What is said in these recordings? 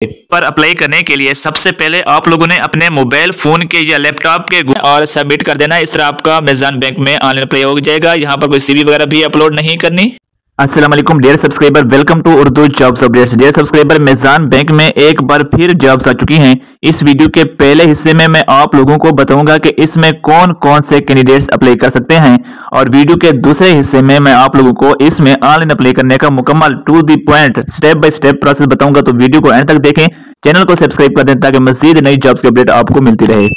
पर अप्लाई करने के लिए सबसे पहले आप लोगों ने अपने मोबाइल फोन के या लैपटॉप के और सबमिट कर देना। इस तरह आपका मेज़ान बैंक में ऑनलाइन अप्लाई हो जाएगा। यहाँ पर कोई सीवी वगैरह भी अपलोड नहीं करनी। अस्सलाम वालेकुम dear subscriber, welcome to Urdu jobs updates. Dear subscriber, Meezan bank में एक बार फिर जॉब्स आ चुकी हैं। इस वीडियो के पहले हिस्से में मैं आप लोगों को बताऊंगा कि इसमें कौन कौन से कैंडिडेट्स अप्लाई कर सकते हैं, और वीडियो के दूसरे हिस्से में मैं आप लोगों को इसमें ऑनलाइन अप्लाई करने का मुकम्मल to the point step by step process बताऊंगा। तो वीडियो को एंड तक देखें, चैनल को सब्सक्राइब कर दें ताकि मजीद नई जॉब्स की अपडेट आपको मिलती रहे।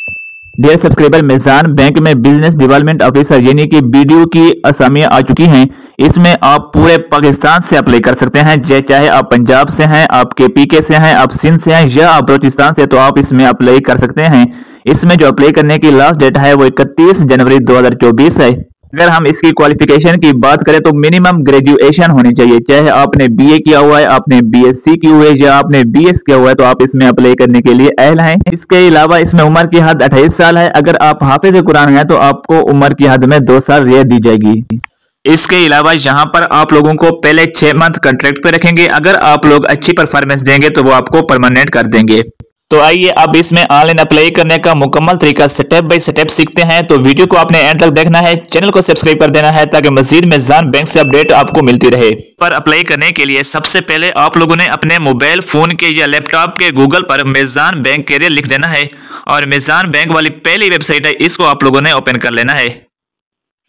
डियर सब्सक्राइबर, मेज़ान बैंक में बिजनेस डेवलपमेंट ऑफिसर यानी कि बीडीओ की असामियां आ चुकी हैं। इसमें आप पूरे पाकिस्तान से अप्लाई कर सकते हैं, चाहे आप पंजाब से हैं, आप केपीके से हैं, आप सिंध से हैं या आप बलूचिस्तान से, तो आप इसमें अप्लाई कर सकते हैं। इसमें जो अप्लाई करने की लास्ट डेट है वो 31 जनवरी 2024 है। अगर हम इसकी क्वालिफिकेशन की बात करें तो मिनिमम ग्रेजुएशन होनी चाहिए, चाहे आपने बीए किया हुआ है, आपने बीएससी की हुई है या आपने बीएस किया हुआ है, तो आप इसमें अप्लाई करने के लिए अहल हैं। इसके अलावा इसमें उम्र की हद 28 साल है। अगर आप हाफिज कुरान हैं तो आपको उम्र की हद में 2 साल रियायत दी जाएगी। इसके अलावा यहाँ पर आप लोगों को पहले 6 मंथ कॉन्ट्रैक्ट पे रखेंगे। अगर आप लोग अच्छी परफॉर्मेंस देंगे तो वो आपको परमानेंट कर देंगे। तो आइए अब इसमें ऑनलाइन अप्लाई करने का मुकम्मल तरीका स्टेप बाय स्टेप सीखते हैं। तो वीडियो को आपने एंड तक देखना है, चैनल को सब्सक्राइब कर देना है ताकि मजीद मेज़ान बैंक से अपडेट आपको मिलती रहे। पर अप्लाई करने के लिए सबसे पहले आप लोगों ने अपने मोबाइल फोन के या लैपटॉप के गूगल पर मेज़ान बैंक कैरियर लिख देना है, और मेज़ान बैंक वाली पहली वेबसाइट है, इसको आप लोगों ने ओपन कर लेना है।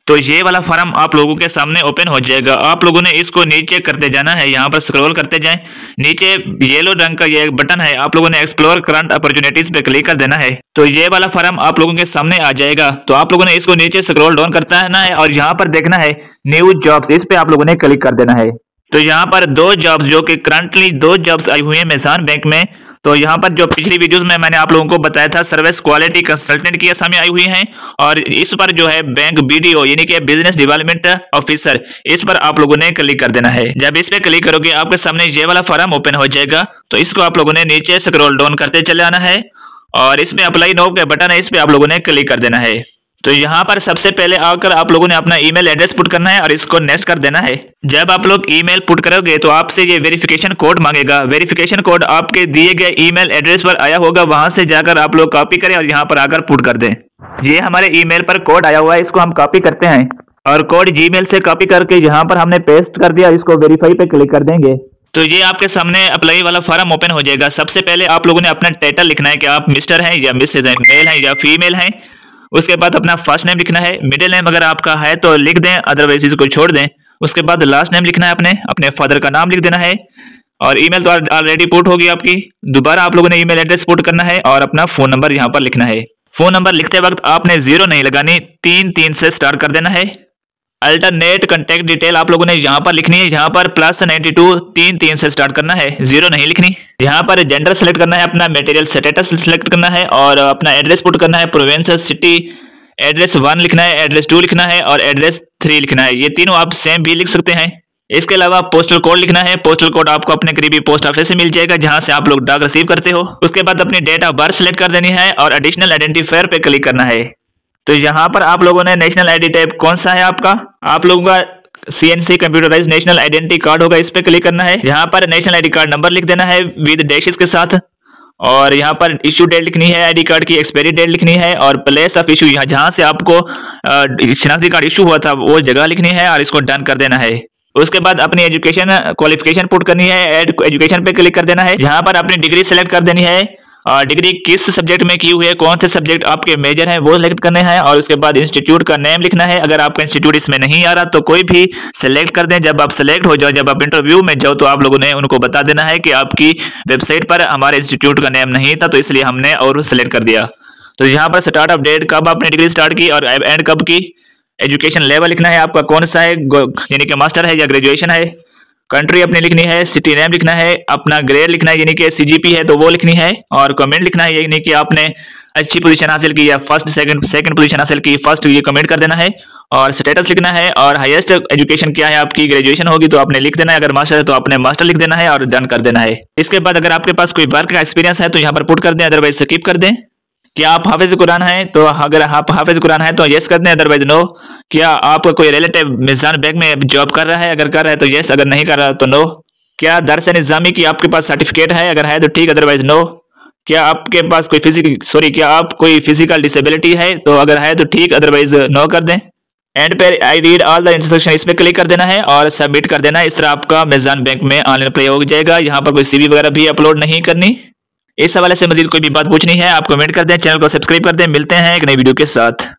तो ये वाला फॉर्म आप लोगों के सामने ओपन हो जाएगा। आप लोगों ने इसको नीचे करते जाना है, यहाँ पर स्क्रॉल करते जाएं। नीचे येलो रंग का ये एक बटन है, आप लोगों ने एक्सप्लोर करंट अपॉर्चुनिटीज पे क्लिक कर देना है। तो ये वाला फॉर्म आप लोगों के सामने आ जाएगा। तो आप लोगों ने इसको नीचे स्क्रॉल डाउन करता है और यहाँ पर देखना है न्यू जॉब्स, इस पे आप लोगों ने क्लिक कर देना है। तो यहाँ पर 2 जॉब्स जो कि करंटली 2 जॉब्स आई हुई है मेज़ान बैंक में। तो यहाँ पर जो पिछली वीडियोस में मैंने आप लोगों को बताया था सर्विस क्वालिटी कंसल्टेंट की असामी आई हुई हैं, और इस पर जो है बैंक बीडीओ यानी कि बिजनेस डेवलपमेंट ऑफिसर, इस पर आप लोगों ने क्लिक कर देना है। जब इस पे क्लिक करोगे आपके सामने ये वाला फॉर्म ओपन हो जाएगा। तो इसको आप लोगों ने नीचे स्क्रॉल डाउन करते चले आना है, और इसमें अप्लाई नाउ का बटन है, इस पे आप लोगों ने क्लिक कर देना है। तो यहाँ पर सबसे पहले आकर आप लोगों ने अपना ईमेल एड्रेस पुट करना है और इसको नेक्स्ट कर देना है। जब आप लोग ईमेल पुट करोगे तो आपसे ये वेरिफिकेशन कोड मांगेगा। वेरिफिकेशन कोड आपके दिए गए ईमेल एड्रेस पर आया होगा, वहां से जाकर आप लोग कॉपी करें और यहाँ पर आकर पुट कर दें। ये हमारे ईमेल पर कोड आया हुआ है, इसको हम कॉपी करते हैं और कोड जीमेल से कॉपी करके यहाँ पर हमने पेस्ट कर दिया। इसको वेरीफाई पे क्लिक कर देंगे तो ये आपके सामने अप्लाई वाला फॉर्म ओपन हो जाएगा। सबसे पहले आप लोगों ने अपना टाइटल लिखना है कि आप मिस्टर हैं या मिसेज हैं, मेल हैं या फीमेल हैं। उसके बाद अपना फर्स्ट नेम लिखना है, मिडिल नेम अगर आपका है तो लिख दें, अदरवाइज इसको छोड़ दें। उसके बाद लास्ट नेम लिखना है, अपने फादर का नाम लिख देना है, और ईमेल तो ऑलरेडी पुट होगी आपकी। दोबारा आप लोगों ने ईमेल एड्रेस पुट करना है और अपना फोन नंबर यहाँ पर लिखना है। फोन नंबर लिखते वक्त आपने 0 नहीं लगानी, 3 से स्टार्ट कर देना है। अल्टरनेट कॉन्टैक्ट डिटेल आप लोगों ने यहाँ पर लिखनी है, यहाँ पर +92 3 से स्टार्ट करना है, 0 नहीं लिखनी। यहाँ पर जेंडर सेलेक्ट करना है, अपना मटेरियल स्टेटस सेलेक्ट करना है, और अपना एड्रेस पुट करना है। प्रोविंस सिटी एड्रेस 1 लिखना है, एड्रेस 2 लिखना है और एड्रेस 3 लिखना है। ये तीनों आप सेम भी लिख सकते हैं। इसके अलावा पोस्टल कोड लिखना है। पोस्टल कोड आपको अपने करीबी पोस्ट ऑफिस से मिल जाएगा जहां से आप लोग डाक रिसीव करते हो। उसके बाद अपनी डेट ऑफ बर्थ सेलेक्ट कर देनी है और एडिशनल आइडेंटिफायर पे क्लिक करना है। तो यहाँ पर आप लोगों ने नेशनल आईडी टाइप कौन सा है आपका, आप लोगों का CNC computerise national identity card होगा, इस पे क्लिक करना है। यहाँ पर नेशनल आईडी कार्ड नंबर लिख देना है विद डैशेस के साथ, और यहाँ पर इशू डेट लिखनी है, आईडी कार्ड की एक्सपायरी डेट लिखनी है, और प्लेस ऑफ इशू जहाँ से आपको शनाख्ती कार्ड इशू हुआ था वो जगह लिखनी है और इसको डन कर देना है। उसके बाद अपनी एजुकेशन क्वालिफिकेशन पुट करनी है, ऐड एजुकेशन पे क्लिक कर देना है। यहाँ पर अपनी डिग्री सेलेक्ट कर देनी है, डिग्री किस सब्जेक्ट में की हुई है, कौन से सब्जेक्ट आपके मेजर हैं वो सिलेक्ट करने हैं, और उसके बाद इंस्टीट्यूट का नेम लिखना है। अगर आपका इंस्टीट्यूट इसमें नहीं आ रहा तो कोई भी सिलेक्ट कर दें। जब आप सिलेक्ट हो जाओ, जब आप इंटरव्यू में जाओ, तो आप लोगों ने उनको बता देना है कि आपकी वेबसाइट पर हमारे इंस्टीट्यूट का नेम नहीं था, तो इसलिए हमने और सिलेक्ट कर दिया। तो यहाँ पर स्टार्ट ऑफ डेट, कब आपने डिग्री स्टार्ट की और एंड कब की। एजुकेशन लेवल लिखना है आपका कौन सा है, यानी कि मास्टर है या ग्रेजुएशन है। कंट्री अपनी लिखनी है, सिटी नेम लिखना है, अपना ग्रेड लिखना है यानी कि सीजीपी है तो वो लिखनी है, और कमेंट लिखना है यानी कि आपने अच्छी पोजीशन हासिल की या फर्स्ट सेकंड पोजीशन हासिल की, फर्स्ट ये कमेंट कर देना है। और स्टेटस लिखना है, और हाईएस्ट एजुकेशन क्या है आपकी, ग्रेजुएशन होगी तो आपने लिख देना है, अगर मास्टर है तो आपने मास्टर लिख देना है और डन कर देना है। इसके बाद अगर आपके पास कोई वर्क का एक्सपीरियंस है तो यहाँ पर पुट कर दें, अदरवाइज स्किप कर दें। क्या आप हाफिज कुरान हैं, तो अगर आप हाफिज कुरान हैं तो यस कर दें, अदरवाइज नो। क्या आपका कोई रिलेटिव मेज़ान बैंक में जॉब कर रहा है, अगर कर रहा है तो यस, अगर नहीं कर रहा तो नो। क्या दरस निज़ामी की आपके पास सर्टिफिकेट है? अगर है तो ठीक, अदरवाइज नो। क्या आपके पास क्या आप कोई फिजिकल डिसेबिलिटी है? तो अगर है तो ठीक, अदरवाइज नो कर दें। एंड पे I read all the instruction, इस पे क्लिक कर देना है और सबमिट कर देना है। इस तरह आपका मेज़ान बैंक में ऑनलाइन अप्लाई हो जाएगा। यहाँ पर कोई सीवी वगैरह भी अपलोड नहीं करनी। इस हवाले से मजीद कोई भी बात पूछनी है आप कमेंट कर दें, चैनल को सब्सक्राइब कर दें। मिलते हैं एक नई वीडियो के साथ।